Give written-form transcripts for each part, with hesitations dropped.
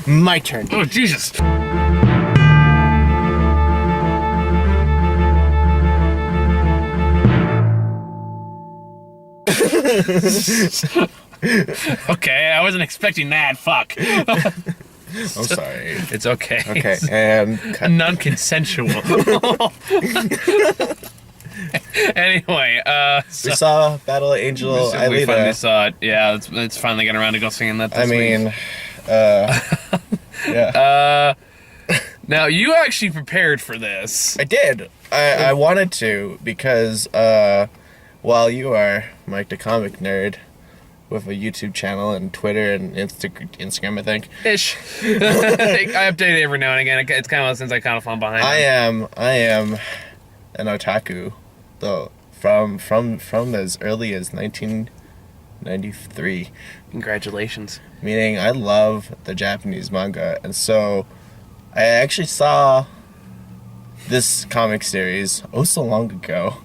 My turn. Oh, Jesus. Okay, I wasn't expecting that. Fuck. I'm sorry. It's okay. Okay, and cut. Non-consensual. Anyway, We saw Battle Angel Alita. we finally saw it. Yeah, it's finally getting around to go seeing that this week. Yeah. Now, you actually prepared for this. I did. I wanted to because while you are Mike the Comic Nerd with a YouTube channel and Twitter and Instagram, I think. Ish. I update it every now and again. It's kind of one of those things I kind of fall behind. I am an otaku, though, from as early as 1993. Congratulations. Meaning I love the Japanese manga, and so I actually saw this comic series so long ago,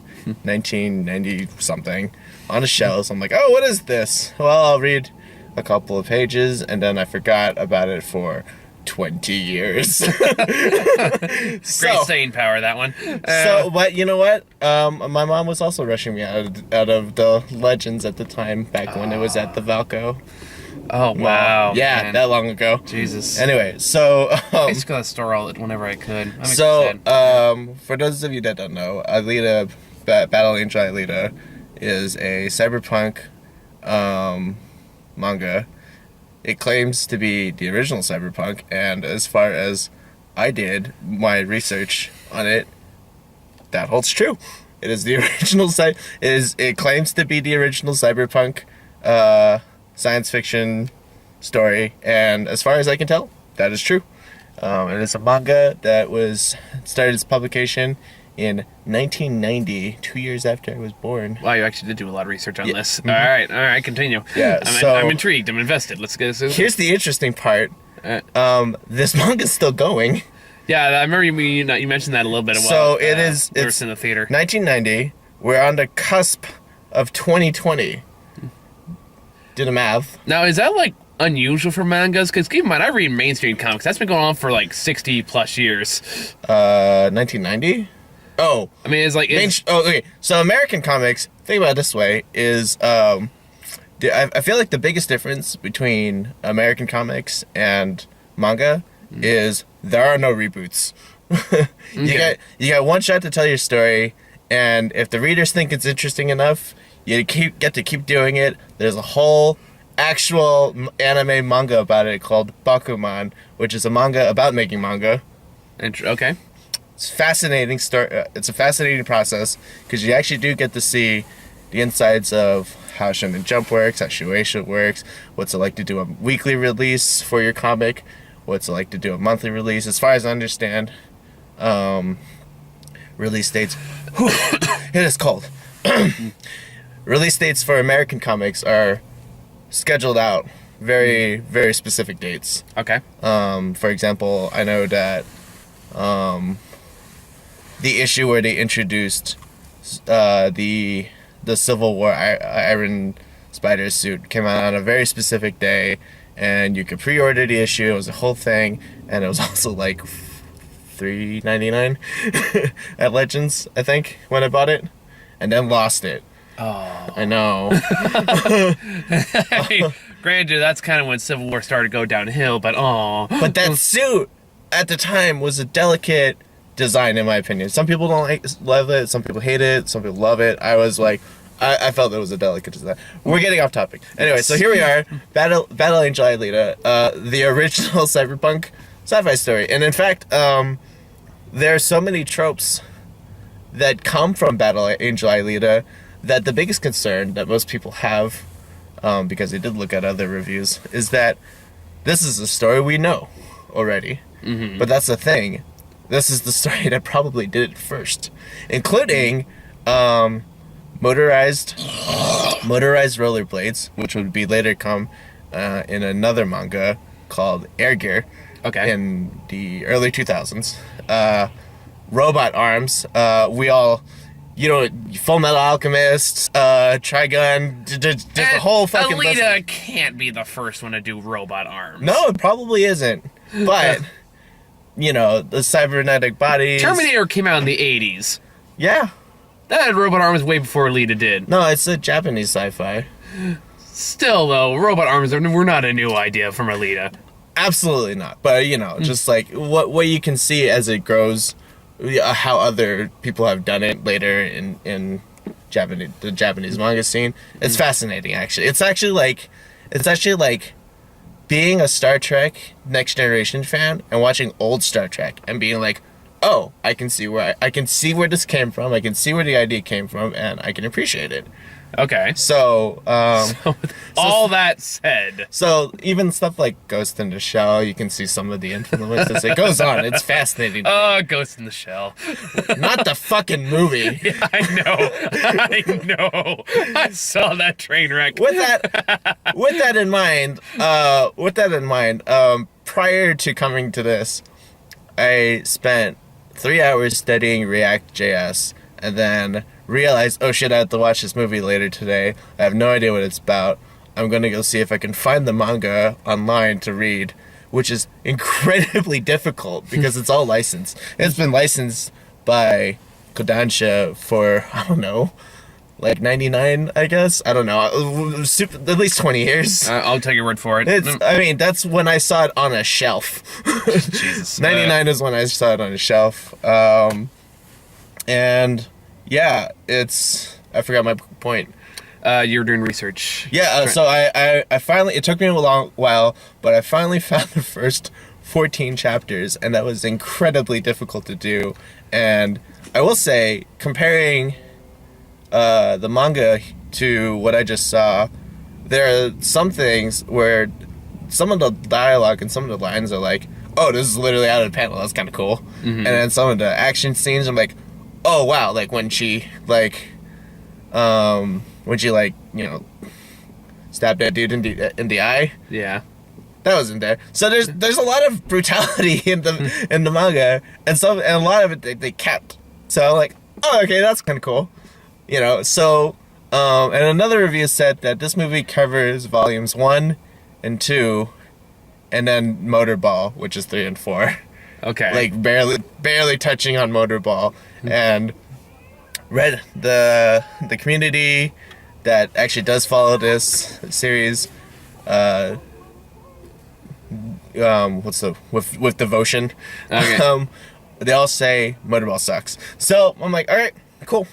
1990 something, on a shelf. So I'm like, oh, what is this? Well, I'll read a couple of pages, and then I forgot about it for 20 years. Great staying power, that one. But you know what? My mom was also rushing me out of the Legends at the time, back when it was at the Valco. Oh, wow. Yeah, man. that long ago. Jesus. Anyway, so I used to go to the store all whenever I could. For those of you that don't know, Alita, Battle Angel Alita, is a cyberpunk manga. It claims to be the original cyberpunk, and as far as I did my research on it, that holds true. It is the original it claims to be the original cyberpunk science fiction story, and as far as I can tell, that is true. It is a manga that started its publication in 1990, 2 years after I was born. Wow, you actually did do a lot of research on this. Mm-hmm. All right, continue. Yeah, I'm intrigued. I'm invested. Let's get this. Here's the interesting part. This manga's still going. Yeah, I remember you mentioned that a little bit. So it is. We were It's in the theater. 1990. We're on the cusp of 2020. Do the math. Now, is that like unusual for mangas? Because keep in mind, I read mainstream comics. That's been going on for like 60 plus years. 1990. Oh, I mean, it's like okay. So American comics, think about it this way, is I feel like the biggest difference between American comics and manga is there are no reboots. You got one shot to tell your story, and if the readers think it's interesting enough, you get to keep doing it. There's a whole actual anime manga about it called Bakuman, which is a manga about making manga. Okay. It's fascinating story. It's a fascinating process because you actually do get to see the insides of how Shonen Jump works, how Shueisha works, what's it like to do a weekly release for your comic, what's it like to do a monthly release. As far as I understand, release dates. It is cold. Release dates for American comics are scheduled out very, very specific dates. Okay. For example, I know that the issue where they introduced the Civil War Iron Spider suit came out on a very specific day, and you could pre-order the issue. It was a whole thing, and it was also like $3.99 at Legends, I think, when I bought it, and then lost it. Oh, I know. I mean, granted, that's kind of when Civil War started to go downhill, but But that suit at the time was a delicate design, in my opinion. Some people love it, some people hate it, some people love it. I was like, I felt it was a delicate design. We're getting off topic. Anyway, so here we are, Battle Angel Alita, the original cyberpunk sci-fi story. And in fact, there are so many tropes that come from Battle Angel Alita that the biggest concern that most people have, because they did look at other reviews, is that this is a story we know already. Mm-hmm. But that's the thing. This is the story that probably did it first, including motorized rollerblades, which would be later come in another manga called Air Gear. Okay. In the early 2000s. Robot arms. We all Full Metal Alchemist, Trigun, just the whole fucking list. Alita can't be the first one to do robot arms. No, it probably isn't. But, the cybernetic bodies. Terminator came out in the 80s. Yeah. That had robot arms way before Alita did. No, it's a Japanese sci-fi. Still, though, robot arms were not a new idea from Alita. Absolutely not. But, just like what you can see as it grows, how other people have done it later in the Japanese manga scene. It's fascinating, actually. It's actually like being a Star Trek Next Generation fan and watching old Star Trek and being like, oh, I can see where this came from. I can see where the idea came from, and I can appreciate it. Okay. So, all that said, so even stuff like Ghost in the Shell, you can see some of the influences. It goes on. It's fascinating. Ghost in the Shell. Not the fucking movie. Yeah, I know. I saw that train wreck. With that in mind, prior to coming to this, I spent 3 hours studying React.js and then realized, oh shit, I have to watch this movie later today. I have no idea what it's about. I'm going to go see if I can find the manga online to read, which is incredibly difficult because it's all licensed. It's been licensed by Kodansha for, I don't know, like 99, I guess? I don't know. At least 20 years. I'll take your word for it. That's when I saw it on a shelf. Jesus. 99 is when I saw it on a shelf. And yeah, I forgot my point. You were doing research. Yeah, so I finally, it took me a long while, but I finally found the first 14 chapters, and that was incredibly difficult to do. And I will say, comparing the manga to what I just saw, there are some things where some of the dialogue and some of the lines are like, oh, this is literally out of the panel, that's kind of cool. Mm-hmm. And then some of the action scenes, I'm like, oh wow, like when she stabbed that dude in the eye. Yeah. That wasn't there. So there's a lot of brutality in the manga, and a lot of it they kept. So I'm like, oh, okay, that's kind of cool. So and another review said that this movie covers volumes 1 and 2, and then Motorball, which is 3 and 4. Okay. Like barely touching on Motorball, and read the community that actually does follow this series. With devotion. Okay. They all say Motorball sucks. So I'm like, all right, cool.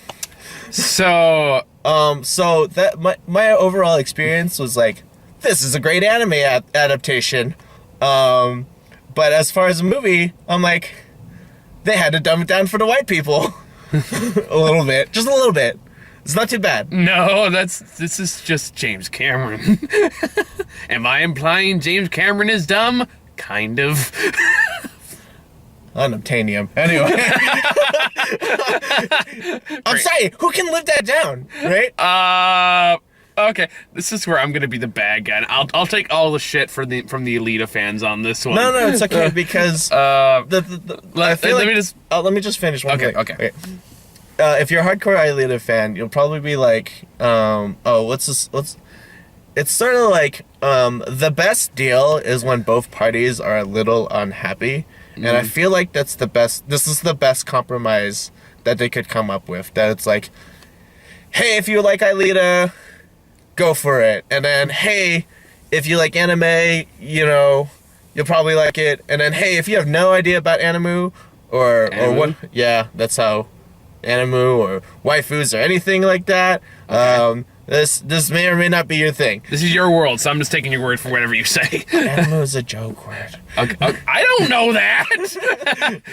So that my overall experience was like, this is a great anime adaptation. But as far as a movie, I'm like, they had to dumb it down for the white people. A little bit. Just a little bit. It's not too bad. No, this is just James Cameron. Am I implying James Cameron is dumb? Kind of. Unobtainium. Anyway. I'm sorry, who can live that down, right? Okay, this is where I'm gonna be the bad guy. I'll take all the shit from the Alita fans on this one. No, it's okay because let me just finish one thing. Okay. If you're a hardcore Alita fan, you'll probably be like, what's this? It's sort of like the best deal is when both parties are a little unhappy, and I feel like that's the best. This is the best compromise that they could come up with. That it's like, hey, if you like Alita, go for it. And then, hey, if you like anime, you'll probably like it. And then, hey, if you have no idea about anime or what, yeah, that's how anime or waifus or anything like that. Okay. This may or may not be your thing. This is your world, so I'm just taking your word for whatever you say. Anime is a joke word. Okay. I don't know that.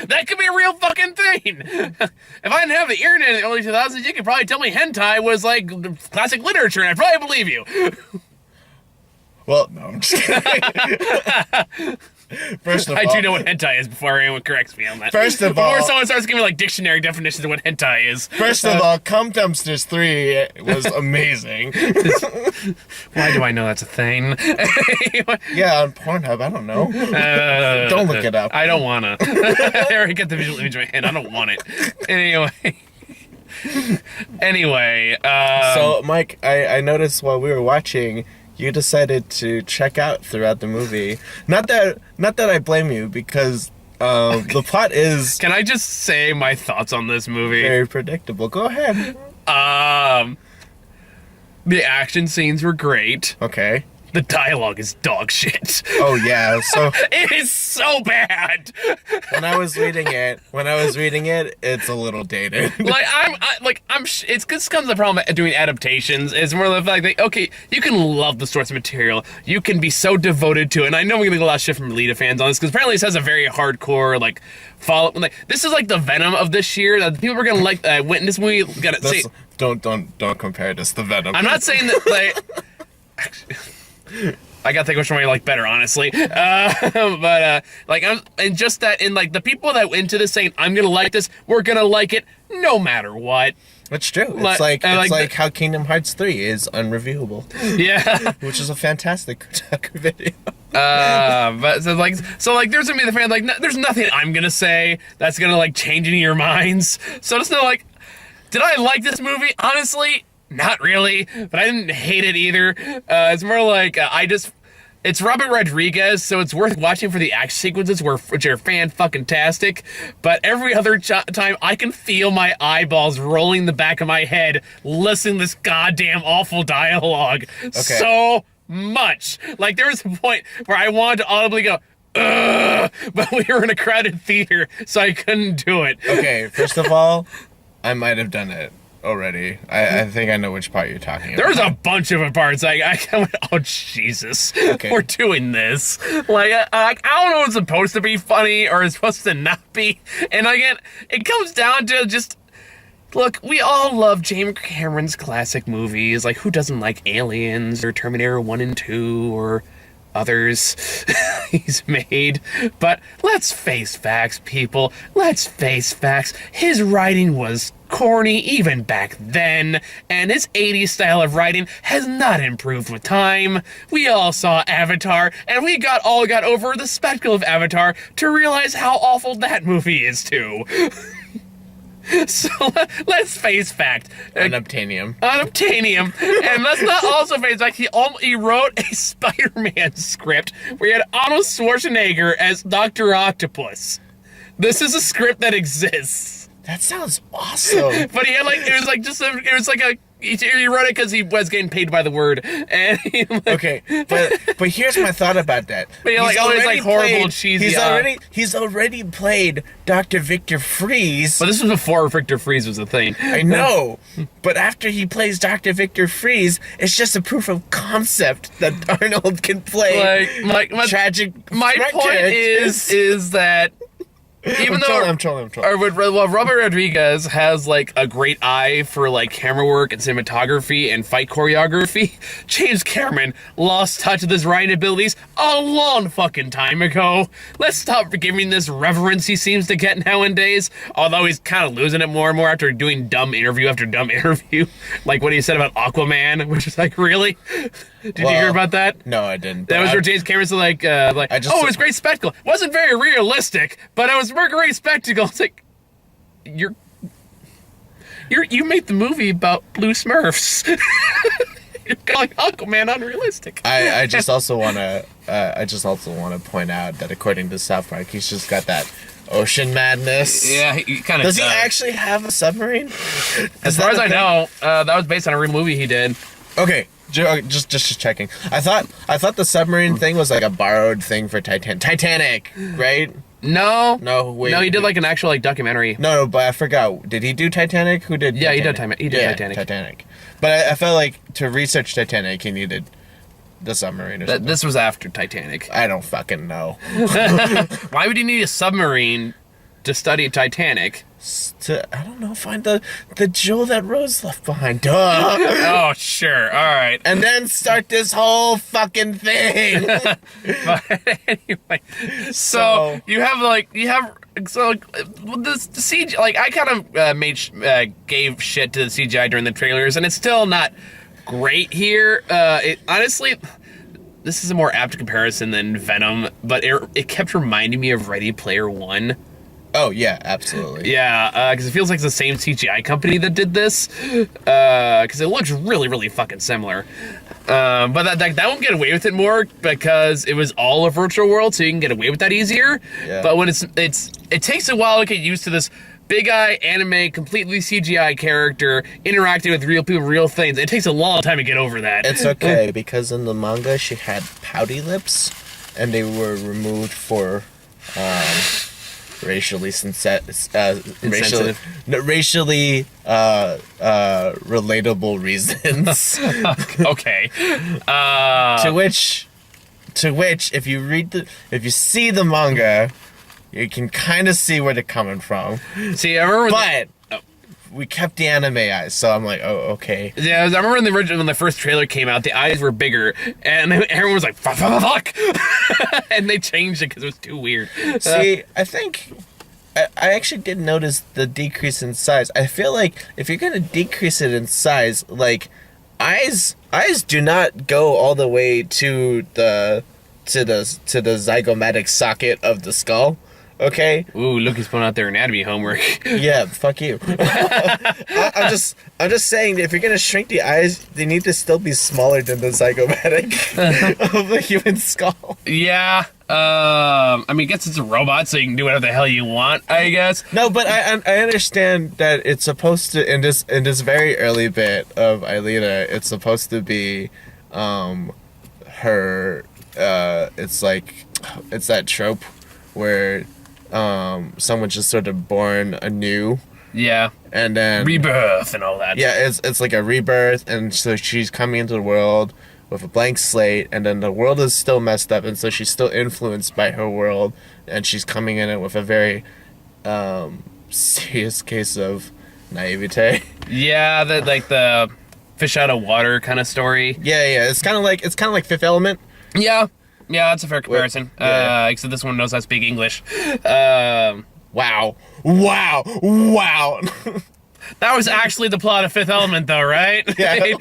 That could be a real fucking thing. If I didn't have the internet in the early 2000s, you could probably tell me hentai was like classic literature, and I'd probably believe you. Well, no, I'm just kidding. First of all, I do know what hentai is before anyone corrects me on that. First of all, before someone starts giving me like dictionary definitions of what hentai is. First of all, Cum Dumpsters 3 was amazing. Why do I know that's a thing? Yeah, on Pornhub. I don't know. Don't look it up. I don't wanna. I already get the visual image in my head. I don't want it. Anyway. Anyway, So, Mike, I noticed while we were watching, you decided to check out throughout the movie. Not that I blame you, because the plot is can I just say my thoughts on this movie? very predictable. Go ahead. The action scenes were great. Okay. The dialogue is dog shit. Oh yeah. So It is so bad. when I was reading it, it's a little dated. It's this comes the problem of doing adaptations. It's more of like, okay, you can love the source material, you can be so devoted to it. And I know we're gonna get a lot of shit from Alita fans on this because apparently this has a very hardcore like follow. Like this is like the Venom of this year. That the people are gonna like witness movie. Gotta say, Don't compare this to Venom. I'm not saying that like. Actually, I gotta think which one I like better, honestly. And just that in like the people that went into this saying, I'm gonna like this, we're gonna like it no matter what. It's true. It's like how Kingdom Hearts 3 is unreviewable. Yeah. Which is a fantastic video. But there's gonna be the fan, like, there's nothing I'm gonna say that's gonna like change any of your minds. So it's not like, did I like this movie? Honestly, not really, but I didn't hate it either. It's more like it's Robert Rodriguez, so it's worth watching for the action sequences which are fan-fucking-tastic. But every other time, I can feel my eyeballs rolling the back of my head listening to this goddamn awful dialogue so much. Like, there was a point where I wanted to audibly go, ugh, but we were in a crowded theater, so I couldn't do it. Okay, first of all, I might have done it already. I think I know which part you're talking about. There's a bunch of parts. Like, I went, oh, Jesus. Okay. We're doing this. Like, I don't know if it's supposed to be funny or it's supposed to not be. And again, it comes down to just, look, we all love James Cameron's classic movies. Like, who doesn't like Aliens or Terminator 1 and 2 or others he's made? But let's face facts, people. Let's face facts. His writing was corny even back then, and his 80s style of writing has not improved with time. We all saw Avatar, and we all got over the spectacle of Avatar to realize how awful that movie is too. So let's face fact. Unobtainium. And let's not also face fact, he wrote a Spider-Man script where he had Arnold Schwarzenegger as Dr. Octopus. This is a script that exists. That sounds awesome. But he had he wrote it because he was getting paid by the word. And okay, but here's my thought about that. But he's already played Dr. Victor Freeze. But this was before Victor Freeze was a thing. I know, but after he plays Dr. Victor Freeze, it's just a proof of concept that Arnold can play tragic. My point is that. I'm trolling. Robert Rodriguez has like a great eye for like camera work and cinematography and fight choreography. James Cameron lost touch with his writing abilities a long fucking time ago. Let's stop giving this reverence he seems to get nowadays. Although he's kind of losing it more and more after doing dumb interview after dumb interview, like what he said about Aquaman, which is like, really? Did you hear about that? No, I didn't. That was where James Cameron's like, it was great spectacle. Wasn't very realistic, but it was a great spectacle. It's like, you made the movie about blue Smurfs. You're calling Aquaman unrealistic. I just also want to point out that according to South Park, he's just got that ocean madness. Yeah, he kind of does. He actually have a submarine? As far as I know, that was based on a real movie he did. Okay. Just checking. I thought the submarine thing was like a borrowed thing for Titanic, right? No, wait. No, he did like an actual like documentary. No, but I forgot. Did he do Titanic? Who did? Yeah, Titanic? he did Titanic. Titanic. But I felt like to research Titanic, he needed the submarine or something. This was after Titanic. I don't fucking know. Why would you need a submarine to study Titanic? I don't know, find the jewel that Rose left behind. Duh. Oh, sure. All right. And then start this whole fucking thing. But anyway, so you have the CGI, like I kind of gave shit to the CGI during the trailers, and it's still not great here. Honestly, this is a more apt comparison than Venom, but it kept reminding me of Ready Player One. Oh yeah, absolutely. Yeah, because it feels like it's the same CGI company that did this. Because it looks really, really fucking similar. But that won't get away with it more because it was all a virtual world, so you can get away with that easier. Yeah. But when it takes a while to get used to this big eye anime, completely CGI character interacting with real people, real things. It takes a long time to get over that. It's okay because in the manga she had pouty lips, and they were removed for racially relatable reasons. Okay. To which, if you see the manga, you can kind of see where they're coming from. See, I remember. But we kept the anime eyes, so I'm like, oh, okay. Yeah, I remember in the original, when the first trailer came out, the eyes were bigger, and everyone was like, fuck! And they changed it because it was too weird. See, I think I actually did notice the decrease in size. I feel like if you're gonna decrease it in size, like eyes do not go all the way to the zygomatic socket of the skull. Okay. Ooh, look, he's pulling out their anatomy homework. Yeah, fuck you. I'm just saying, if you're gonna shrink the eyes, they need to still be smaller than the zygomatic of a human skull. Yeah. I mean, I guess it's a robot, so you can do whatever the hell you want, I guess. No, but I understand that it's supposed to, in this very early bit of Alita, it's supposed to be her. It's that trope where someone's just sort of born anew. Yeah. And then rebirth and all that. Yeah, it's like a rebirth, and so she's coming into the world with a blank slate, and then the world is still messed up, and so she's still influenced by her world, and she's coming in it with a very serious case of naivete. Yeah, the fish out of water kind of story. Yeah, it's kind of like Fifth Element. Yeah, that's a fair comparison. Yeah. Except this one knows how to speak English. Wow. That was actually the plot of Fifth Element, though, right? Yeah.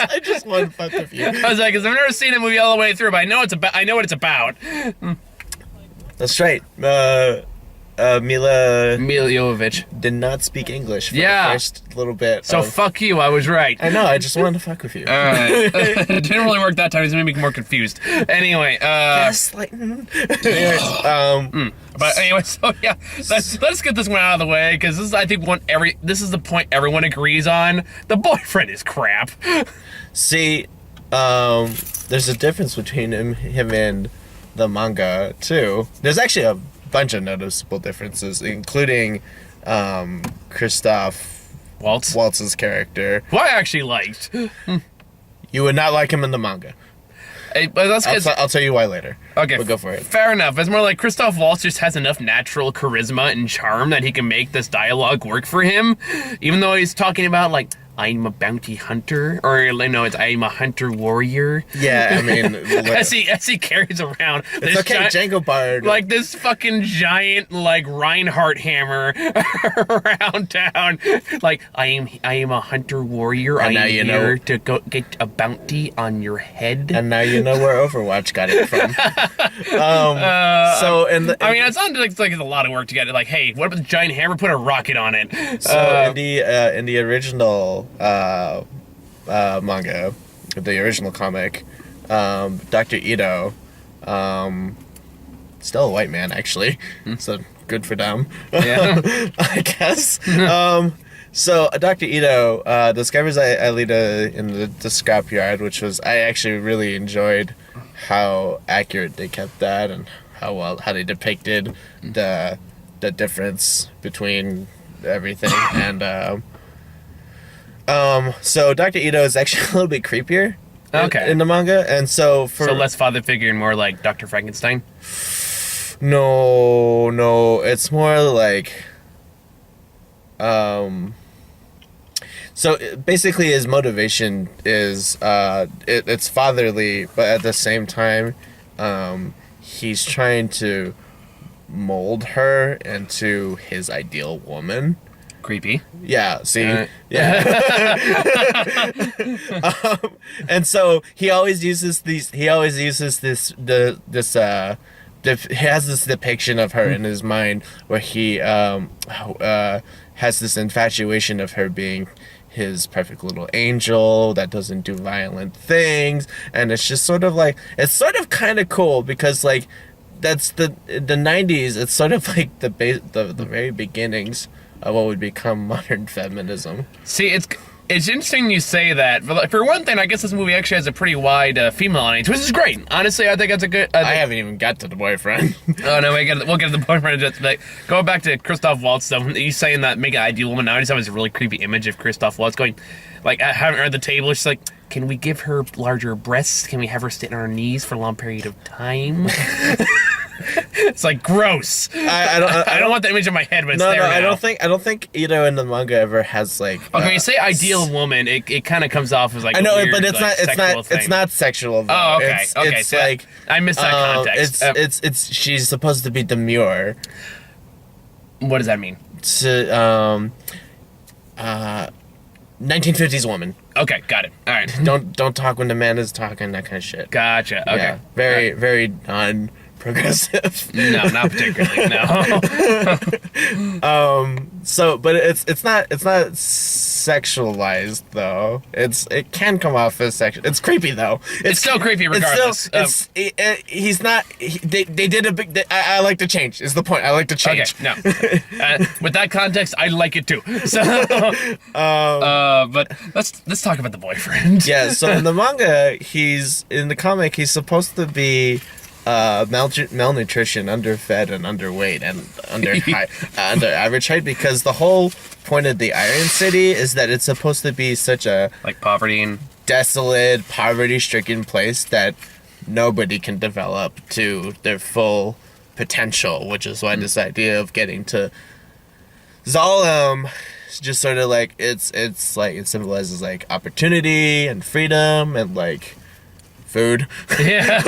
I just want to fuck with you. I was like, because I've never seen a movie all the way through, but I know what it's about. That's right. Mila Jovovich did not speak English for the first little bit. So fuck you, I was right. I know, I just wanted to fuck with you. Alright. It didn't really work that time, it made me more confused. Anyway, gaslighting. But anyway, so yeah, let's get this one out of the way, because this is, I think, this is the point everyone agrees on. The boyfriend is crap. See, there's a difference between him and the manga, too. There's actually a bunch of noticeable differences, including Christoph Waltz's character, who I actually liked. You would not like him in the manga. But that's I'll tell you why later. Okay, we'll go for it. Fair enough. It's more like Christoph Waltz just has enough natural charisma and charm that he can make this dialogue work for him, even though he's talking about like, I'm a bounty hunter, or no, it's I'm a hunter warrior. Yeah, I mean, as he carries around this Django Bard, like this fucking giant like Reinhardt hammer around town. Like I am a hunter warrior. I am here to go get a bounty on your head. And now you know where Overwatch got it from. I mean, it sounds like it's a lot of work to get it. Like, hey, what about the giant hammer? Put a rocket on it. So in the original manga, the original comic, Dr. Ito, still a white man actually, so good for them. Yeah. I guess. So Dr. Ito discovers Alita in the scrapyard, which was, I actually really enjoyed how accurate they kept that and how they depicted the difference between everything. And so Dr. Ito is actually a little bit creepier in the manga, and so less father figure and more like Dr. Frankenstein. No, it's more like so basically his motivation is it's fatherly, but at the same time he's trying to mold her into his ideal woman. Creepy. Yeah, see? Yeah. And so he always uses this he has this depiction of her in his mind where he has this infatuation of her being his perfect little angel that doesn't do violent things, and it's just sort of like, it's sort of kind of cool because like that's the 90s. It's sort of like the very beginnings of what would become modern feminism. See, it's interesting you say that. For one thing, I guess this movie actually has a pretty wide female audience, which is great. Honestly, I think that's a good. I haven't even got to the boyfriend. Oh no, we'll get to the boyfriend. Just like going back to Christoph Waltz though, he's saying that make an ideal woman. Now I just have this really creepy image of Christoph Waltz going, like, having her at the table. She's like, can we give her larger breasts? Can we have her sit on her knees for a long period of time? It's like gross. I don't want that image in my head, but it's there now. I don't think Ito in the manga ever has like. Okay, you say ideal woman, it kind of comes off as like. I know, a weird, but it's not sexual. Though. Oh, okay, it's so like I missed that context. It's she's supposed to be demure. What does that mean? To 1950s woman. Okay, got it. All right. Don't talk when the man is talking. That kind of shit. Gotcha. Okay. Yeah, very non-progressive. No, not particularly. No. So, but it's not sexualized though. It can come off as sexual. It's creepy though. It's still creepy regardless. He's not. They did a big. I like to change. Is the point? I like to change. Okay. No. With that context, I like it too. So. But let's talk about the boyfriend. Yeah. So in the manga, in the comic, he's supposed to be malnutrition, underfed, and underweight, and under average height, because the whole point of the Iron City is that it's supposed to be such a like poverty and desolate, poverty-stricken place that nobody can develop to their full potential, which is why this idea of getting to Zalem is just sort of like it's like it symbolizes like opportunity and freedom and like food. Yeah.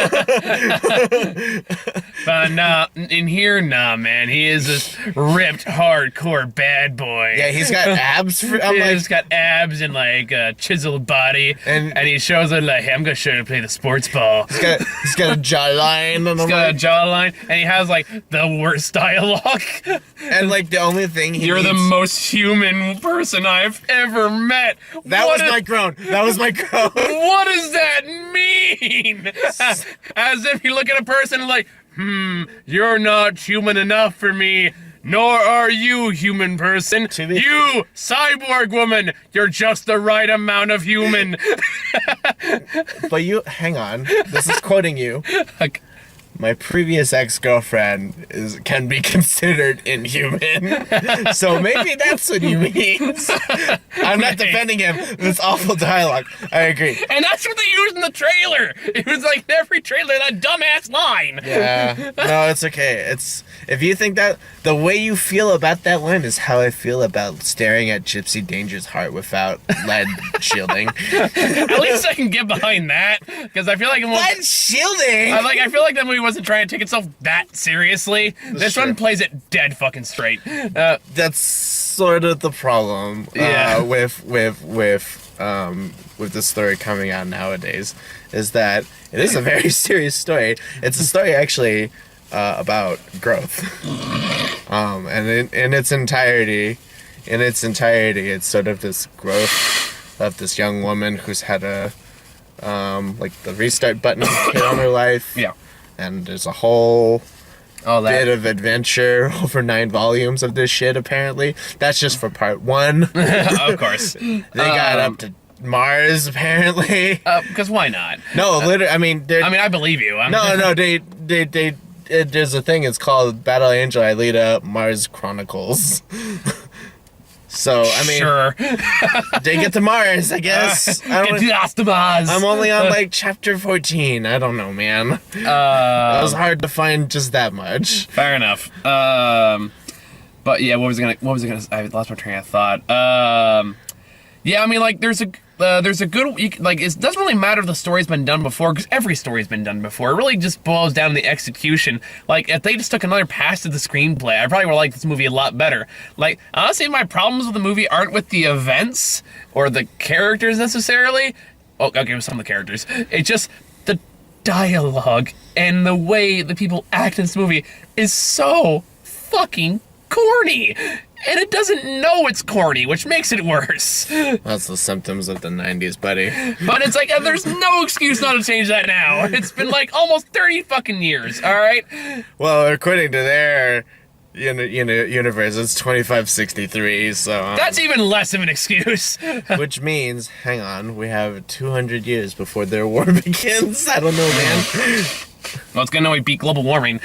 But nah, in here, nah, man. He is this ripped, hardcore bad boy. Yeah, he's got abs. He's got abs and like a chiseled body, and he shows it like, hey, I'm gonna show you how to play the sports ball. He's got a jawline. He's got a jawline, and he has like the worst dialogue. And like the only thing you're the most human person I've ever met. That was my groan. What does that mean? As if you look at a person and like, you're not human enough for me, nor are you, human person. You, cyborg woman, you're just the right amount of human. But hang on, this is quoting you. Okay. My previous ex-girlfriend can be considered inhuman. So maybe that's what he means. I'm not defending him. This awful dialogue. I agree. And that's what they used in the trailer. It was like in every trailer, that dumbass line. Yeah. No, it's okay. If you think that the way you feel about that line is how I feel about staring at Gypsy Danger's heart without lead shielding. At least I can get behind that, because I feel like lead shielding. I feel like that movie wasn't trying to take itself that seriously. This one plays it dead fucking straight. That's sort of the problem. Yeah. With the story coming out nowadays, is that it is a very serious story. It's a story actually about growth. And in its entirety, it's sort of this growth of this young woman who's had a like the restart button hit on her life. Yeah. And there's a whole bit of adventure over 9 volumes of this shit, apparently. That's just for part 1. Of course. They got up to Mars, apparently. Because why not? No, literally, I mean, I believe you. No, there's a thing, it's called Battle Angel Alita Mars Chronicles. So, I mean, sure. They get to Mars, I guess. Get to Mars. I'm only on like chapter 14. I don't know, man. It was hard to find just that much. Fair enough. But yeah, what was I gonna? I lost my train of thought. Yeah, I mean, like, there's a good, like, it doesn't really matter if the story's been done before, because every story's been done before. It really just boils down to the execution. Like, if they just took another pass to the screenplay, I probably would like this movie a lot better. Like, honestly, my problems with the movie aren't with the events or the characters necessarily. Oh, okay, with some of the characters. It's just the dialogue and the way the people act in this movie is so fucking corny. And it doesn't know it's corny, which makes it worse. That's the symptoms of the 90s, buddy. But it's like, there's no excuse not to change that now. It's been like almost 30 fucking years, all right? Well, according to their universe, it's 2563, so... That's even less of an excuse. Which means, hang on, we have 200 years before their war begins. I don't know, man. Well, it's gonna beat global warming.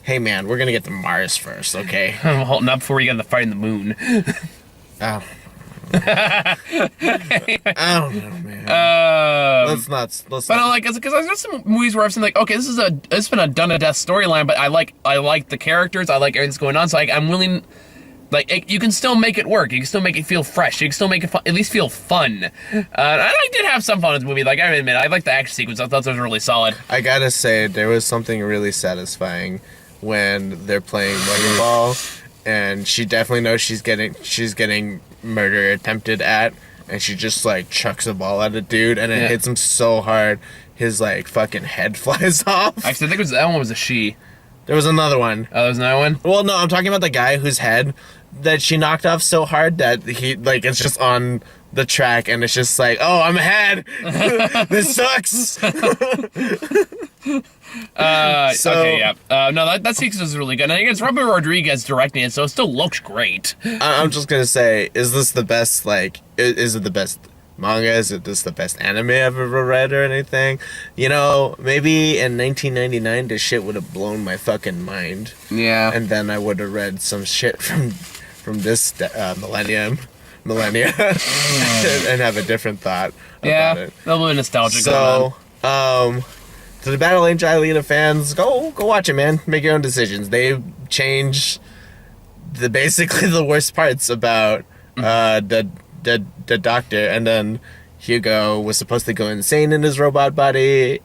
Hey, man, we're gonna get to Mars first, okay? I'm holding up before we get in the fight in the moon. Oh. I don't know, man. Let's not. But because I've got some movies where I've seen like, okay, it's been a done to death storyline, but I like the characters, I like everything that's going on, so I'm willing. Like, you can still make it work. You can still make it feel fresh. You can still make it at least feel fun. I did have some fun with the movie. Like, I admit, I like the action sequence. I thought that was really solid. I gotta say, there was something really satisfying when they're playing Moneyball, and she definitely knows she's getting murder attempted at, and she just like chucks a ball at a dude, and it hits him so hard, his like fucking head flies off. Actually, I think that one was a she. There was another one. Oh, there was another one? Well, no, I'm talking about the guy whose head that she knocked off so hard that he, like, it's just on the track, and it's just like, oh, I'm ahead. This sucks. Okay, yeah. No, that sequence is really good. And I think it's Robert Rodriguez directing it, so it still looks great. I'm just gonna say, is this the best, like, is it the best manga? Is it this the best anime I've ever read or anything? You know, maybe in 1999 this shit would have blown my fucking mind. Yeah. And then I would have read some shit from this millennia and have a different thought about it. A little bit nostalgic. So, to the Battle Angel Alita fans, go watch it, man. Make your own decisions. They change basically the worst parts about the doctor, and then Hugo was supposed to go insane in his robot body.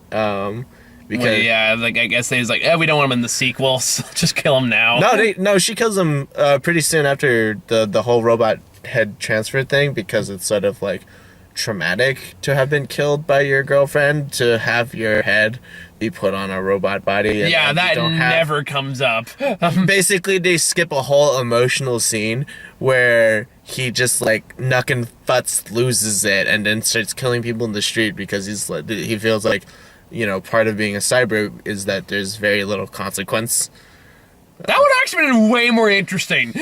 Because I guess they was like, we don't want him in the sequels. Just kill him now. No, she kills him pretty soon after the whole robot head transfer thing, because it's sort of like traumatic to have been killed by your girlfriend, to have your head be put on a robot body. And that never comes up. Basically, they skip a whole emotional scene where he just like nuck and futz loses it and then starts killing people in the street because he feels like, you know, part of being a cyber is that there's very little consequence. That would actually been way more interesting.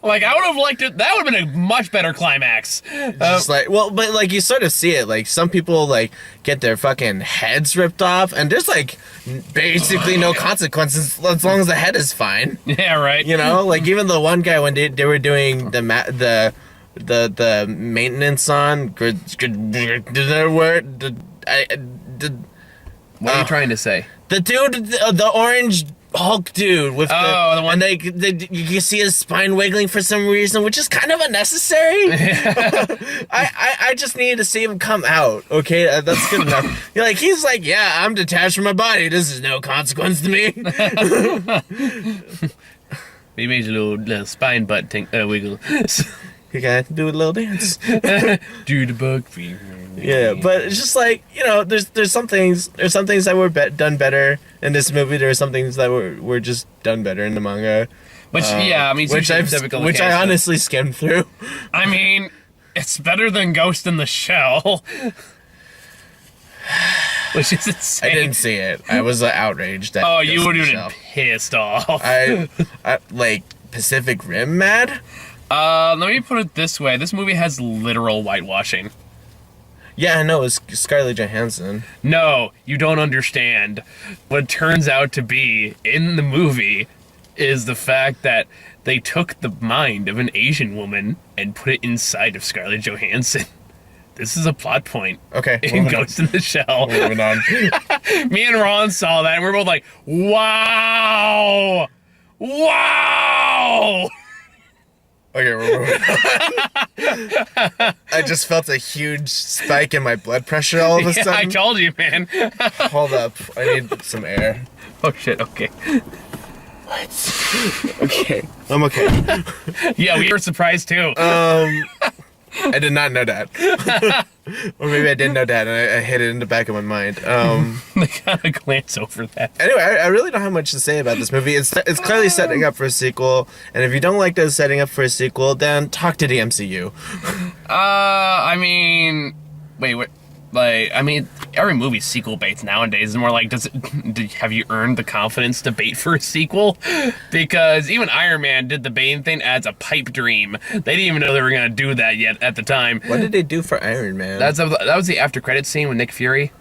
Like, I would have liked it. That would have been a much better climax. Just but like you sort of see it. Like, some people like get their fucking heads ripped off, and there's like basically no consequences as long as the head is fine. Yeah, right. You know, like even the one guy when they were doing the maintenance on What are you trying to say? The dude, the orange Hulk dude with the one, and you can see his spine wiggling for some reason, which is kind of unnecessary. I just needed to see him come out. Okay, that's good enough. You're like, he's like, yeah, I'm detached from my body. This is no consequence to me. He made a little spine butt wiggle. You gotta do a little dance. Do the bug fever. Yeah, but it's just like, you know, there's some things that were done better in this movie. There are some things that were just done better in the manga. Which which I honestly skimmed through. I mean, it's better than Ghost in the Shell. Which is insane. I didn't see it. I was outraged. At you would have been pissed off. I like Pacific Rim mad. Let me put it this way. This movie has literal whitewashing. Yeah, I know. It's Scarlett Johansson. No, you don't understand. What it turns out to be in the movie is the fact that they took the mind of an Asian woman and put it inside of Scarlett Johansson. This is a plot point. Okay. In Ghost in the Shell. Moving on. Me and Ron saw that and we're both like, wow! Wow! Okay, we're moving on. I just felt a huge spike in my blood pressure all of a sudden. I told you, man. Hold up. I need some air. Oh, shit. Okay. What? Okay. I'm okay. Yeah, we were surprised, too. I did not know that. Or maybe I did know that, and I hid it in the back of my mind. They kind of glance over that. Anyway, I really don't have much to say about this movie. It's clearly setting up for a sequel, and if you don't like that it's setting up for a sequel, then talk to the MCU. I mean, wait. Like, I mean, every movie's sequel baits nowadays. It's more like, have you earned the confidence to bait for a sequel? Because even Iron Man did the baiting thing as a pipe dream. They didn't even know they were going to do that yet at the time. What did they do for Iron Man? That was the after credits scene with Nick Fury.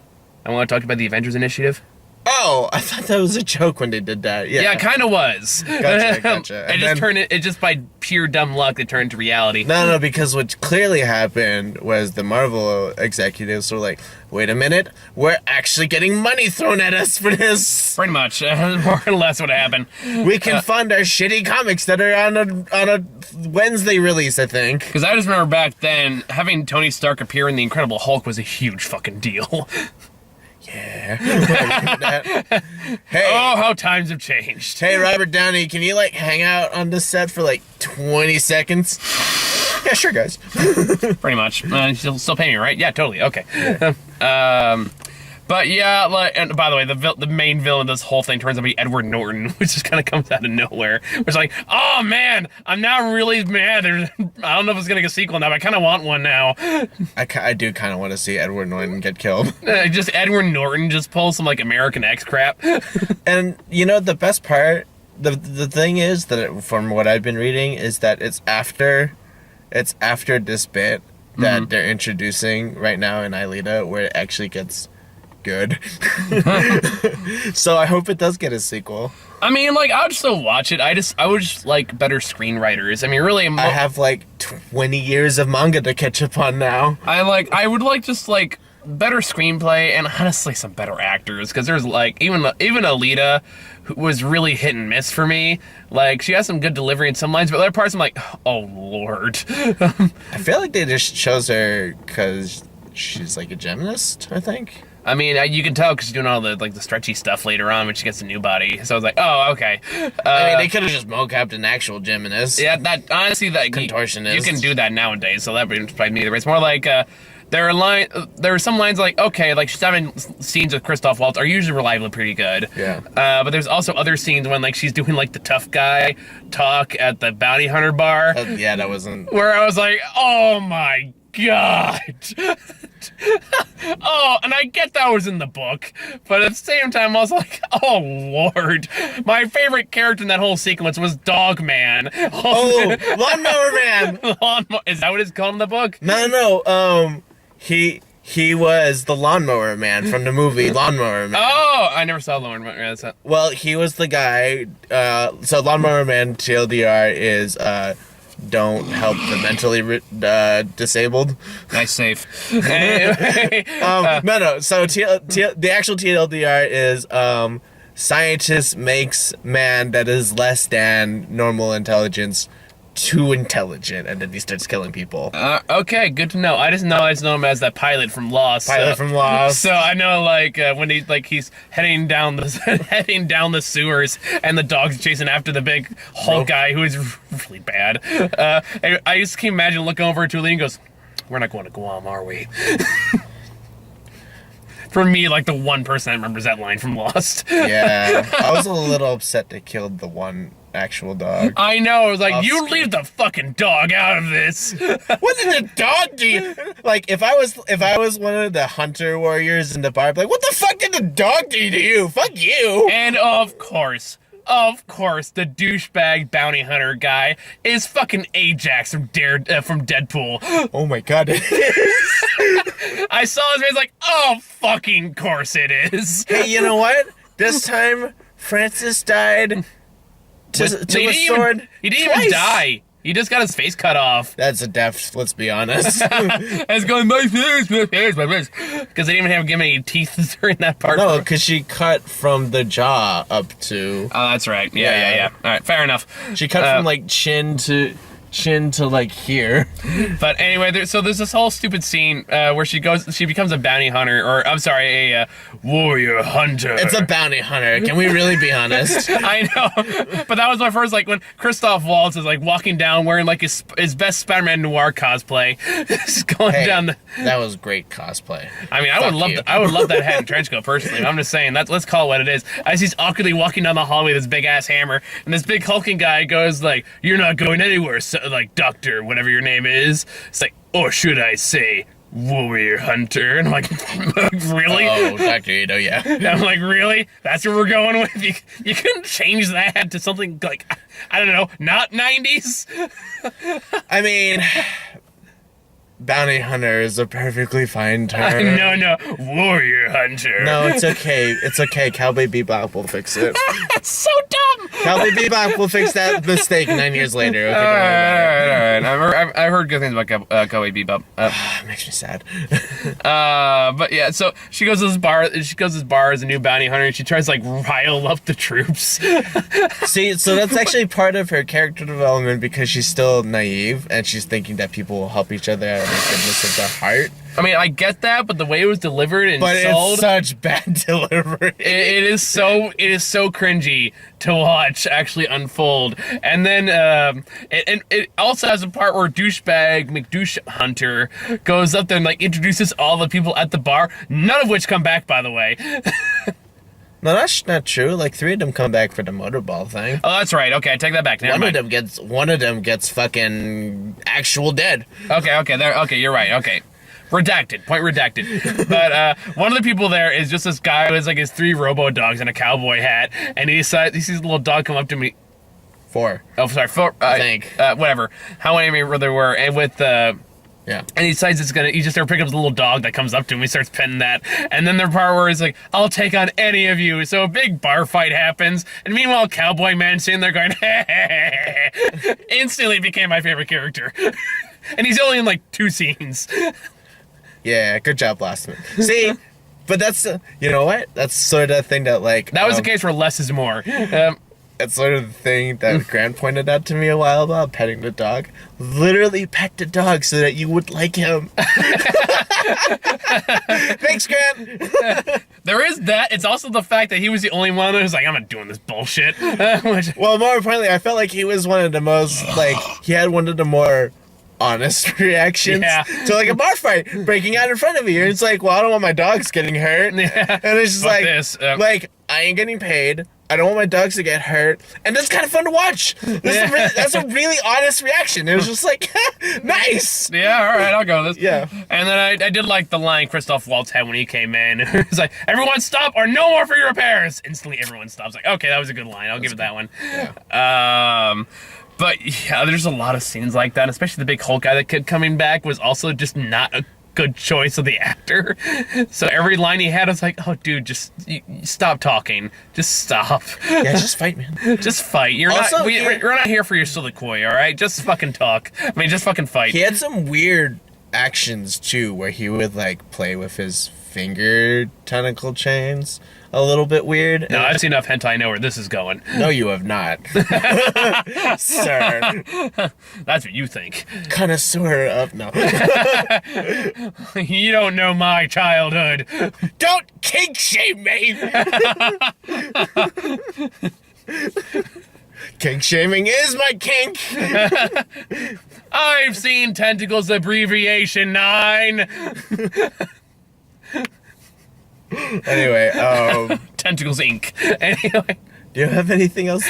I want to talk about the Avengers Initiative. Oh, I thought that was a joke when they did that. Yeah, it kind of was. Gotcha. It just by pure dumb luck, it turned to reality. No, because what clearly happened was the Marvel executives were like, wait a minute, we're actually getting money thrown at us for this. Pretty much. More or less what happened. We can fund our shitty comics that are on a Wednesday release, I think. Because I just remember back then, having Tony Stark appear in The Incredible Hulk was a huge fucking deal. Yeah. Hey. Oh, how times have changed. Hey, Robert Downey, can you, like, hang out on this set for, like, 20 seconds? Yeah, sure, guys. Pretty much. Still pay me, right? Yeah, totally. Okay. But yeah, like, and by the way, the main villain of this whole thing turns out to be Edward Norton, which just kind of comes out of nowhere. It's like, oh man, I'm now really mad. I don't know if it's gonna get a sequel now, but I kind of want one now. I do kind of want to see Edward Norton get killed. Just Edward Norton just pulls some like American X crap. And you know the best part, the thing is that from what I've been reading is that it's after this bit that they're introducing right now in Alita where it actually gets good. So I hope it does get a sequel. I mean, like, I would still watch it. I would just like better screenwriters. I mean, really, I have like 20 years of manga to catch up on now. I would like just like better screenplay and honestly some better actors, because there's like even Alita was really hit and miss for me. Like, she has some good delivery in some lines, but other parts I'm like, oh lord. I feel like they just chose her because she's like a gymnast, I think. I mean, you can tell because she's doing all the like the stretchy stuff later on when she gets a new body. So I was like, oh, okay. I mean, they could have just mocapped an actual gymnast. Yeah, that honestly, that contortionist. You can do that nowadays, so that wouldn't surprise me either. It's more like there are some lines like, okay, like she's having scenes with Christoph Waltz are usually reliably pretty good. Yeah. But there's also other scenes when like she's doing like the tough guy talk at the bounty hunter bar. Yeah, that wasn't. Where I was like, oh my god. Oh, and I get that was in the book, but at the same time I was like, oh lord. My favorite character in that whole sequence was Dog Man. Oh, Lawnmower Man. Is that what it's called in the book? No. He was the Lawnmower Man from the movie Lawnmower Man. Oh, I never saw Lawnmower Man. Well, he was the guy. So Lawnmower Man TLDR is don't help the mentally disabled. Nice save. No. So the actual TLDR is scientist makes man that is less than normal intelligence too intelligent, and then he starts killing people. Okay, good to know. I just know him as that pilot from Lost. So I know, like, when he's heading down the sewers, and the dog's chasing after the big Hulk guy who is really bad. I just can imagine looking over to Lee and goes, "We're not going to Guam, are we?" For me, like the one person that remembers that line from Lost. Yeah, I was a little upset they killed the one actual dog. I know. I was like, you leave the fucking dog out of this. What did the dog do? Like, if I was one of the hunter warriors in the bar, I'd be like, what the fuck did the dog do to you? Fuck you. And of course, the douchebag bounty hunter guy is fucking Ajax from Deadpool. Oh my god, it is. I saw his face like, oh, fucking course it is. Hey, you know what? This time, Francis died to a sword. He didn't even die. He just got his face cut off. That's a death, let's be honest. It's going, my face. Because they didn't even have give any teeth during that part. No, because she cut from the jaw up to... Oh, that's right. Yeah. All right, fair enough. She cut from, like, chin to chin to like here. But anyway, there's this whole stupid scene where she becomes a bounty hunter, or I'm sorry, a warrior hunter. It's a bounty hunter. Can we really be honest? I know, but that was my first, like, when Christoph Waltz is like walking down wearing like his best Spider-Man Noir cosplay, just going down the. That was great cosplay. I mean, I would love that hat and trench coat personally. I'm just saying let's call it what it is. As he's awkwardly walking down the hallway with this big ass hammer, and this big hulking guy goes like, "You're not going anywhere, so, like, doctor, whatever your name is." It's like, or should I say, warrior hunter? And I'm like, really? Oh, Dr. Ito, yeah. I'm like, really? That's what we're going with? You couldn't change that to something like, I don't know, not 90s? I mean, bounty hunter is a perfectly fine term. No, warrior hunter. No, it's okay. It's okay. Cowboy Bebop will fix it. That's so dumb. Cowboy Bebop will fix that mistake 9 years later. Okay, all right. I've heard good things about Cowboy Bebop. Makes me sad. But yeah, so she goes to this bar. She goes to this bar as a new bounty hunter, and she tries to like rile up the troops. See, so that's actually part of her character development because she's still naive and she's thinking that people will help each other out of the goodness of their heart. I mean, I get that, but the way it was delivered and sold, it's such bad delivery. It is so cringy to watch actually unfold. And then it also has a part where douchebag McDouche Hunter goes up there and like introduces all the people at the bar, none of which come back, by the way. No, that's not true. Like 3 of them come back for the motorball thing. Oh, that's right. Okay, I take that back. Never mind. One of them gets fucking actual dead. Okay, you're right. Okay. Redacted. Point redacted. But one of the people there is just this guy who has like his 3 robo dogs and a cowboy hat, and he sees a little dog come up to me. 4. Oh, sorry. 4. I think. Whatever. How many there were, and with yeah. And he decides he's just there to pick up his little dog that comes up to him. He starts petting that. And then there's part where he's like, I'll take on any of you. So a big bar fight happens. And meanwhile, Cowboy Man sitting there going, instantly became my favorite character. And he's only in like 2 scenes. Yeah, good job, Blastman. See, but that's, you know what? That's sort of the thing that like... That was the case where less is more. It's sort of the thing that Grant pointed out to me a while about petting the dog. Literally pet the dog so that you would like him. Thanks, Grant. There is that. It's also the fact that he was the only one that was like, I'm not doing this bullshit. Well, more importantly, I felt like he was one of the most, like, he had one of the more honest reactions to like a bar fight breaking out in front of you. And it's like, well, I don't want my dogs getting hurt. Yeah. And it's just like, I ain't getting paid. I don't want my dogs to get hurt, and that's kind of fun to watch. That's a really honest reaction. It was just like, nice. Yeah, all right, I'll go with this. Yeah. And then I did like the line Christoph Waltz had when he came in. It was like, everyone stop or no more for your repairs. Instantly, everyone stops. Like, okay, that was a good line. I'll give it that one. Yeah. But yeah, there's a lot of scenes like that, especially the big Hulk guy that kept coming back was also just not a good choice of the actor. So every line he had, I was like, oh, dude, just stop talking. Just stop. Yeah, just fight, man. Just fight. You're not here for your soliloquy, all right? Just fucking talk. I mean, just fucking fight. He had some weird actions, too, where he would, like, play with his finger tentacle chains. A little bit weird. No, I've seen enough hentai. I know where this is going. No, you have not. Sir. That's what you think. Connoisseur of... No. You don't know my childhood. Don't kink shame me! Kink shaming is my kink! I've seen Tentacles Abbreviation 9. Anyway, Tentacles Inc. Anyway. Do you have anything else?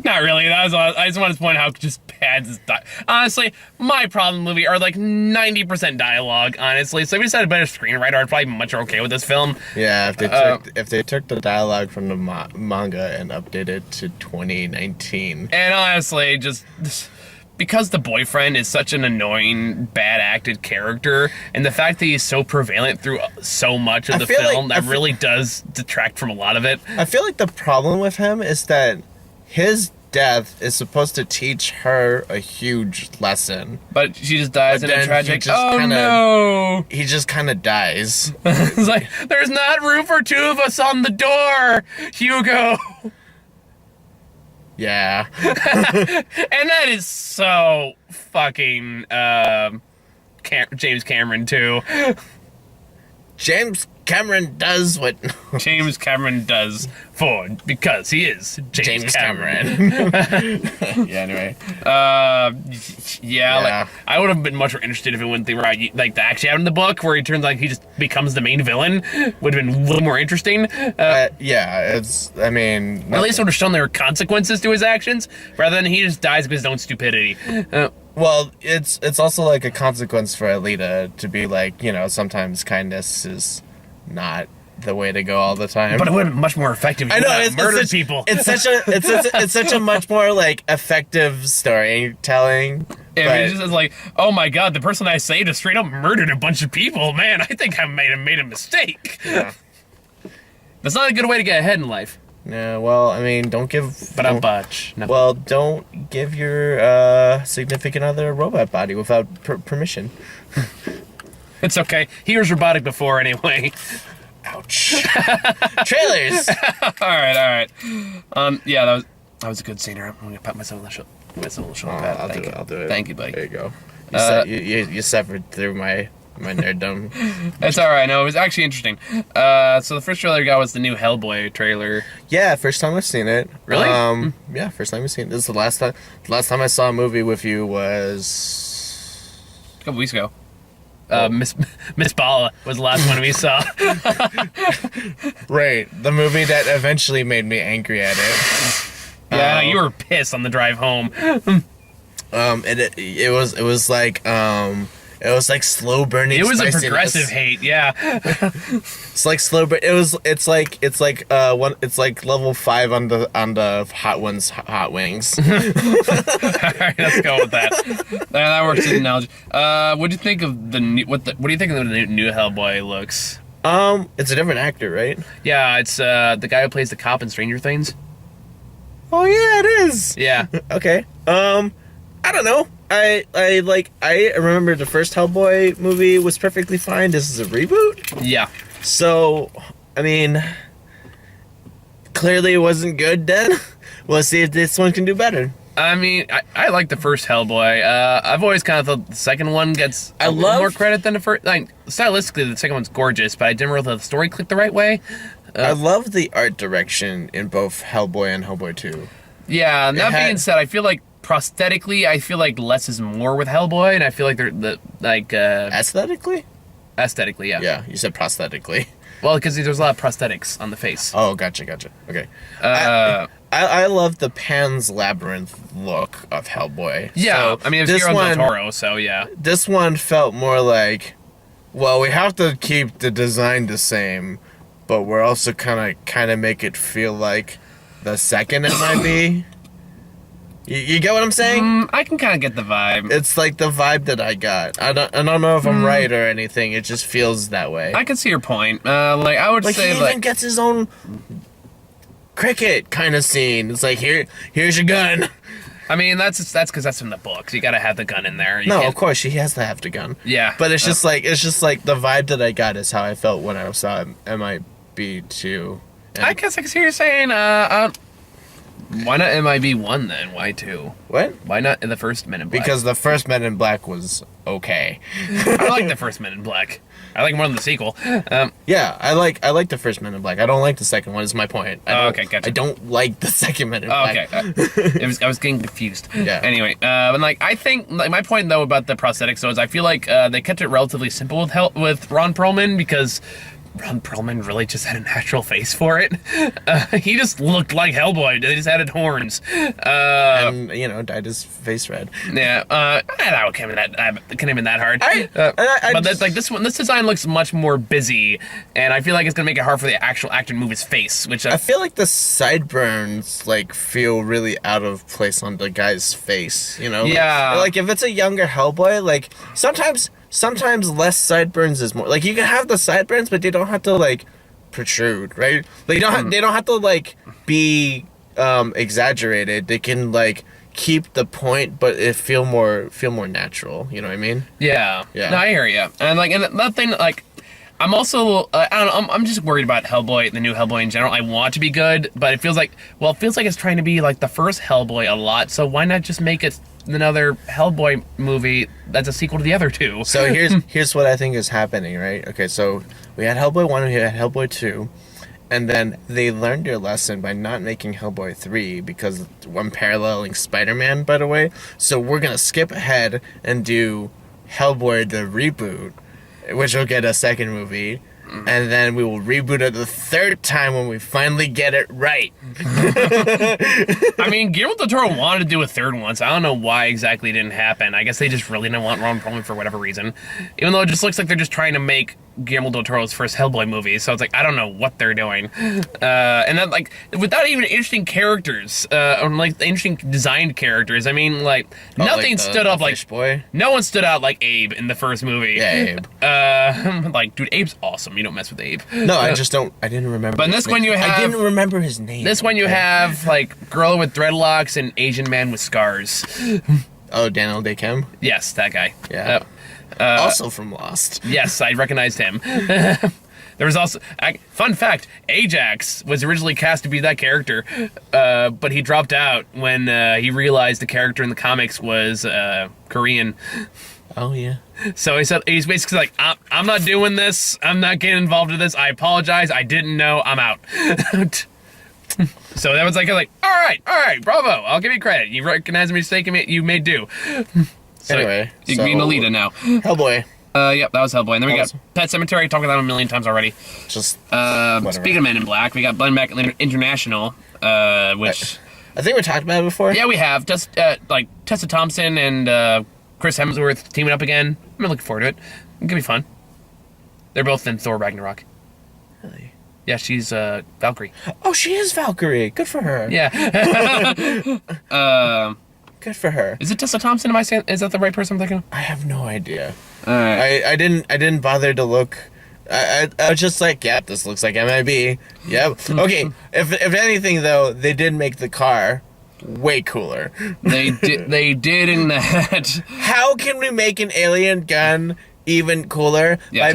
Not really. That was all. I just wanted to point out how just bad this honestly, my problem movie are like 90% dialogue, honestly. So if we just had a better screenwriter, I'd probably be much more okay with this film. Yeah, if they took the dialogue from the manga and updated it to 2019. And honestly, just because the boyfriend is such an annoying, bad acted character, and the fact that he's so prevalent through so much of the film, that really does detract from a lot of it. I feel like the problem with him is that his death is supposed to teach her a huge lesson. But she just dies in a tragic... no! He just kind of dies. It's like, there's not room for 2 of us on the door, Hugo! Yeah. And that is so fucking James Cameron too. James Cameron does what James Cameron does Ford because he is James Cameron. Yeah, anyway. Yeah, like I would have been much more interested if it went the right, like the actually out in the book where he turns like he just becomes the main villain. Would have been a little more interesting. Yeah, it's. I mean, at least it would have shown there were consequences to his actions rather than he just dies because of his own stupidity. Well, it's also like a consequence for Alita to be like, you know, sometimes kindness is not the way to go all the time. But it would have been much more effective if I know, you murdered people. It's such a much more like effective storytelling. Yeah, it's just like, oh my god, the person I saved has straight up murdered a bunch of people. Man, I think I made a mistake. Yeah. That's not a good way to get ahead in life. Yeah, well, I mean, don't give. But I'm butch. No. Well, don't give your significant other a robot body without permission. It's okay. He was robotic before anyway. Ouch. Trailers. all right. Yeah, that was a good scene. I'm gonna pat myself on the shoulder. I'll do it. Thank you, buddy. There you go. You suffered through my nerddom. That's all right. No, it was actually interesting. So the first trailer I got was the new Hellboy trailer. Yeah, first time I've seen it. Really? Yeah, first time I've seen it. This is the last time. The last time I saw a movie with you was A couple weeks ago. Miss Bala was the last one we saw. Right, the movie that eventually made me angry at it. Yeah, you were pissed on the drive home. It was like slow burning. It was a spiciness. progressive hate, yeah. It's like slow, but it's like level 5 on the Hot Ones hot wings. All right, let's go with that. That works as an analogy. What do you think of the new? What do you think of the new Hellboy looks? It's a different actor, right? Yeah, it's the guy who plays the cop in Stranger Things. Oh yeah, it is. Yeah. Okay. I don't know. I remember the first Hellboy movie was perfectly fine. This is a reboot. Yeah. So, I mean, clearly it wasn't good then. We'll see if this one can do better. I mean, I like the first Hellboy. I've always kind of thought the second one gets more credit than the first. Like, stylistically, the second one's gorgeous, but I didn't really let the story click the right way. I love the art direction in both Hellboy and Hellboy 2. Yeah, and that being said, I feel like prosthetically, I feel like less is more with Hellboy, and I feel like aesthetically? Aesthetically, yeah. Yeah, you said prosthetically. Well, because there's a lot of prosthetics on the face. Oh, gotcha. Okay. I love the Pan's Labyrinth look of Hellboy. Yeah, so I mean, it's Guillermo del Toro, so yeah. This one felt more like, well, we have to keep the design the same, but we're also kind of make it feel like the second it might be. You get what I'm saying? I can kind of get the vibe. It's like the vibe that I got. I don't know if I'm right or anything. It just feels that way. I can see your point. Like I would say, he even gets his own cricket kind of scene. It's like here's your gun. I mean, that's because that's in the books. You gotta have the gun in there. Of course he has to have the gun. Yeah, but it's just like the vibe that I got is how I felt when I saw MIB2. I guess I can see what you're saying. Why not MIB1 then? Why 2? What? Why not the first Men in Black? Because the first Men in Black was okay. I like the first Men in Black. I like more than the sequel. Yeah, I like the first Men in Black. I don't like the second one. Is my point. Okay, gotcha. I don't like the second Men in Black. Okay, I was getting confused. Yeah. Anyway, and like I think like my point though about the prosthetics is I feel like they kept it relatively simple with Ron Perlman because Ron Perlman really just had a natural face for it. He just looked like Hellboy. They just added horns. And, dyed his face red. Yeah, that couldn't have been that hard. But that's like this one. This design looks much more busy, and I feel like it's gonna make it hard for the actual actor to move his face. Which I feel like the sideburns feel really out of place on the guy's face. Yeah. Like if it's a younger Hellboy, like sometimes less sideburns is more. Like you can have the sideburns, but they don't have to protrude, right? They don't have to be exaggerated. They can keep the point, but it feel more natural. You know what I mean? Yeah. Yeah. No, I hear you. And and nothing I'm also, I don't know, I'm just worried about Hellboy, the new Hellboy in general. I want it to be good, but it feels like it's trying to be like the first Hellboy a lot, so why not just make it another Hellboy movie that's a sequel to the other two? So here's what I think is happening, right? Okay, so we had Hellboy 1 and we had Hellboy 2, and then they learned their lesson by not making Hellboy 3 because I'm paralleling Spider-Man, by the way. So we're going to skip ahead and do Hellboy the reboot, which will get a second movie. And then we will reboot it the third time when we finally get it right. I mean, Guillermo del Toro wanted to do a third one, so I don't know why exactly it didn't happen. I guess they just really didn't want Ron Perlman for whatever reason. Even though it just looks like they're just trying to make Guillermo del Toro's first Hellboy movie, so it's like, I don't know what they're doing. And then, like, without even interesting characters, or, like, interesting designed characters, I mean, like, nothing stood up like... Boy? No one stood out like Abe in the first movie. Yeah, Abe. Like, dude, Abe's awesome. You don't mess with Abe. No, I didn't remember. But in this one you have... I didn't remember his name. This one you have, like, girl with dreadlocks and Asian man with scars. Oh, Daniel Day-Kim? Yes, that guy. Yeah. Also from Lost. Yes, I recognized him. There was also... fun fact, Ajax was originally cast to be that character, but he dropped out when he realized the character in the comics was Korean. Oh, yeah. So he's basically like, I'm not doing this. I'm not getting involved in this. I apologize. I didn't know. I'm out. So that was like, all right, bravo. I'll give you credit. You recognize the mistake you made do. So anyway. You can be Alita now. Hellboy. Yep, that was Hellboy. And then we got Pet Sematary. I talked about that a million times already. Just speaking of Men in Black, we got Blend Back International, which... I think we talked about it before. Yeah, we have. Just, like, Tessa Thompson and Chris Hemsworth teaming up again. I'm looking forward to it. It's gonna be fun. They're both in Thor Ragnarok. Really? Yeah, she's Valkyrie. Oh, she is Valkyrie. Good for her. Yeah. Good for her. Is it Tessa Thompson? Am I saying? Is that the right person I'm thinking of? I have no idea. All right. I didn't bother to look. I was just like, yep, this looks like MIB. Yep. Okay. If anything though, they did make the car way cooler. They did in that. How can we make an alien gun even cooler? Yeah,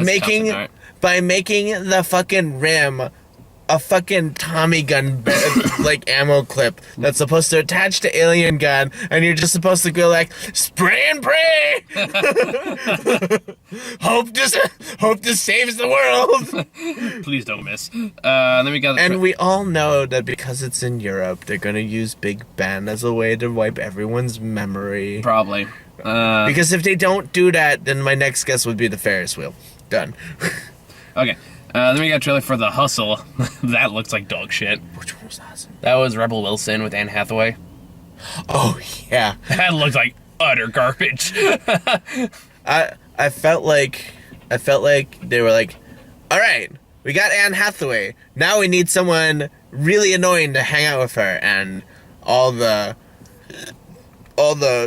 by making the fucking rim a fucking Tommy gun like ammo clip that's supposed to attach to alien gun, and you're just supposed to go like spray and pray. hope this saves the world. Please don't miss. Then we got. And we all know that because it's in Europe, they're gonna use Big Ben as a way to wipe everyone's memory. Probably. Because if they don't do that, then my next guess would be the Ferris wheel. Done. Okay. Then we got a trailer for The Hustle. That looks like dog shit. Which one was that? That was Rebel Wilson with Anne Hathaway. Oh yeah. That looked like utter garbage. I felt like they were like, all right, we got Anne Hathaway. Now we need someone really annoying to hang out with her, and all the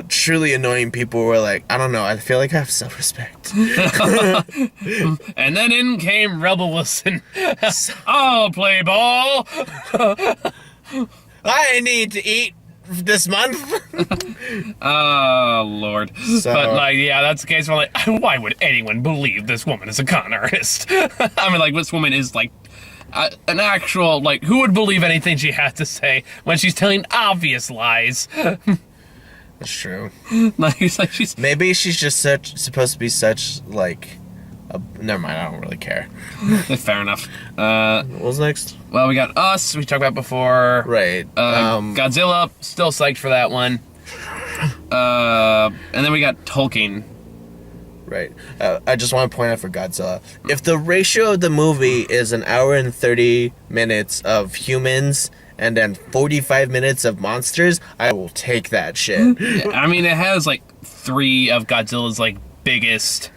truly annoying people were like, I don't know, I feel like I have self-respect. And then in came Rebel Wilson. I'll play ball. I need to eat this month. Oh, Lord. So, but, like, yeah, that's the case where, like, why would anyone believe this woman is a con artist? I mean, like, this woman is, like, an actual, like, who would believe anything she has to say when she's telling obvious lies? that's true. Like, she's... Maybe she's just supposed to be such, like... never mind, I don't really care. Fair enough. What was next? Well, we got Us, we talked about before. Right. Godzilla, still psyched for that one. And then we got Tolkien. Right. I just want to point out for Godzilla, if the ratio of the movie is an hour and 30 minutes of humans and then 45 minutes of monsters, I will take that shit. Yeah, I mean, it has, like, 3 of Godzilla's, like, biggest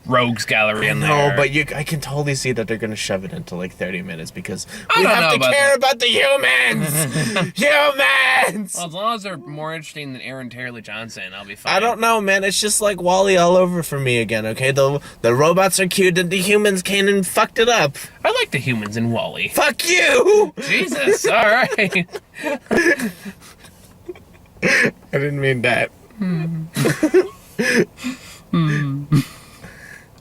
rogues gallery in there. No, but I can totally see that they're going to shove it into, like, 30 minutes because we don't have know to about care that. about the humans! Humans! Well, as long as they're more interesting than Aaron Taylor Johnson, I'll be fine. I don't know, man. It's just like WALL-E all over for me again, okay? The robots are cute and the humans came and fucked it up. I like the humans in WALL-E. Fuck you! Jesus, all right. I didn't mean that.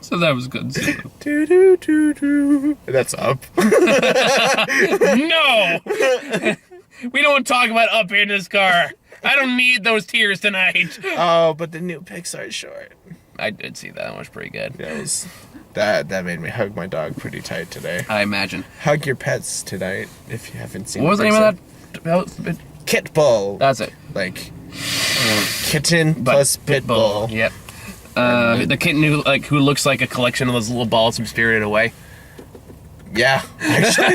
So that was good. Do, do, do, do. That's Up. No! We don't talk about Up in this car. I don't need those tears tonight. Oh, but the new Pixar short. I did see that. That was pretty good. That was that made me hug my dog pretty tight today. I imagine. Hug your pets tonight if you haven't seen. What was the name of that? Kit Bull. That's it. Like kitten plus pit bull. Yep. The kitten who looks like a collection of those little balls from Spirited Away. Yeah, actually.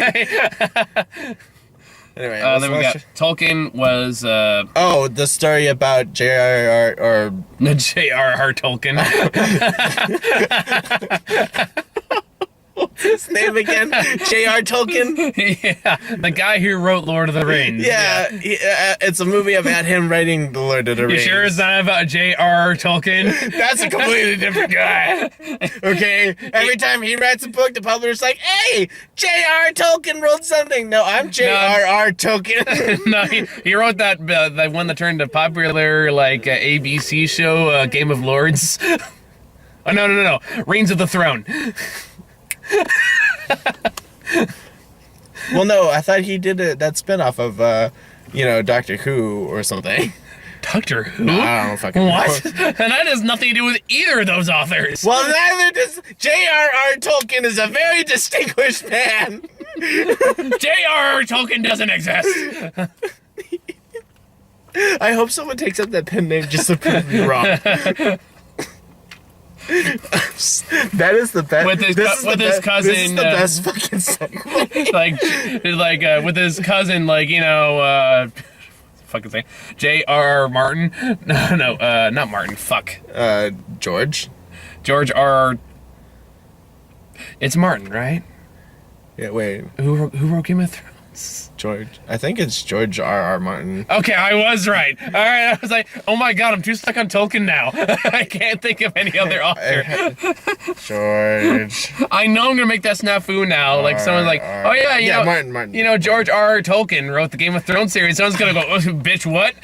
Anyway, then we got Tolkien was oh, the story about J.R.R. or J.R.R. Tolkien. What's his name again? J.R. Tolkien? Yeah, the guy who wrote Lord of the Rings. Yeah, it's a movie about him writing the Lord of the Rings. You sure it's not about J.R.R. Tolkien? That's a completely different guy. Okay? Every time he writes a book, the publisher's like, hey, J.R. Tolkien wrote something. No, I'm J.R.R. Tolkien. No, he wrote that one that turned a popular, ABC show, Game of Lords. Oh, no. Reigns of the Throne. Well, no, I thought he did that spinoff of, Doctor Who or something. Doctor Who? No, I don't fucking know. What? And that has nothing to do with either of those authors. Well, neither does J.R.R. Tolkien is a very distinguished man. J.R.R. Tolkien doesn't exist. I hope someone takes up that pen name just to prove me wrong. That is the best. With his cousin, this is the best fucking segue. with his cousin, fucking say, J.R.R. Martin. No, not Martin. Fuck. George R. It's Martin, right? Yeah, wait. Who wrote Game of Thrones? George. I think it's George R.R. Martin. Okay, I was right. All right, I was like, oh my god, I'm too stuck on Tolkien now. I can't think of any other author. George. I know I'm gonna make that snafu now. Like someone's like, oh yeah, you know, Martin. You know, George R. Tolkien wrote the Game of Thrones series. Someone's gonna go, oh, bitch, what?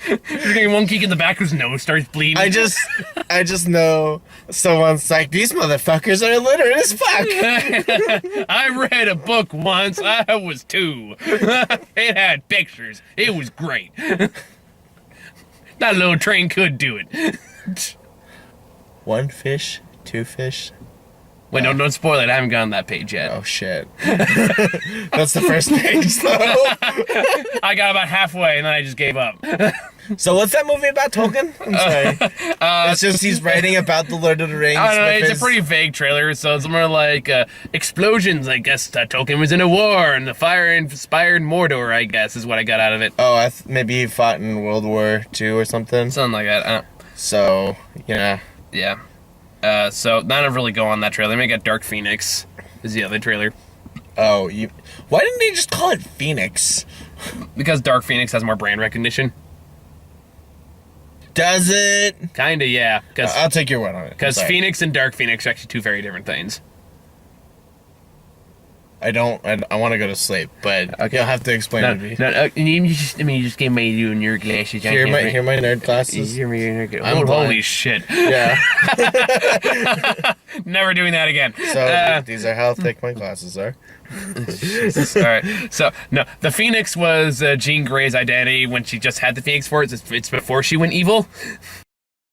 You're getting one kick in the back whose nose starts bleeding. I just know someone's like, these motherfuckers are illiterate as fuck. I read a book once. I was 2. It had pictures. It was great. That little train could do it. 1 fish, 2 fish. Wait, no, don't spoil it. I haven't gotten that page yet. Oh, shit. That's the first page, though. I got about halfway, and then I just gave up. So what's that movie about Tolkien? I'm sorry. It's just he's writing about the Lord of the Rings. I don't know, it's a pretty vague trailer, so it's more like explosions, I guess. Tolkien was in a war, and the fire inspired Mordor, I guess, is what I got out of it. Oh, maybe he fought in World War II or something? Something like that. So, yeah. Yeah. So none of really go on that trailer. They got Dark Phoenix is the other trailer. Oh, why didn't they just call it Phoenix? Because Dark Phoenix has more brand recognition. Does it? Kinda, yeah. I'll take your word on it. Because Phoenix and Dark Phoenix are actually 2 very different things. I want to go to sleep, but okay. You'll have to explain it to me. You just gave me you and your glasses. Hear my nerd glasses. Hear me your nerd I'm holy shit. Yeah. Never doing that again. So these are how thick my glasses are. Jesus. All right. So no, the Phoenix was Jean Grey's identity when she just had the Phoenix Force. It's before she went evil.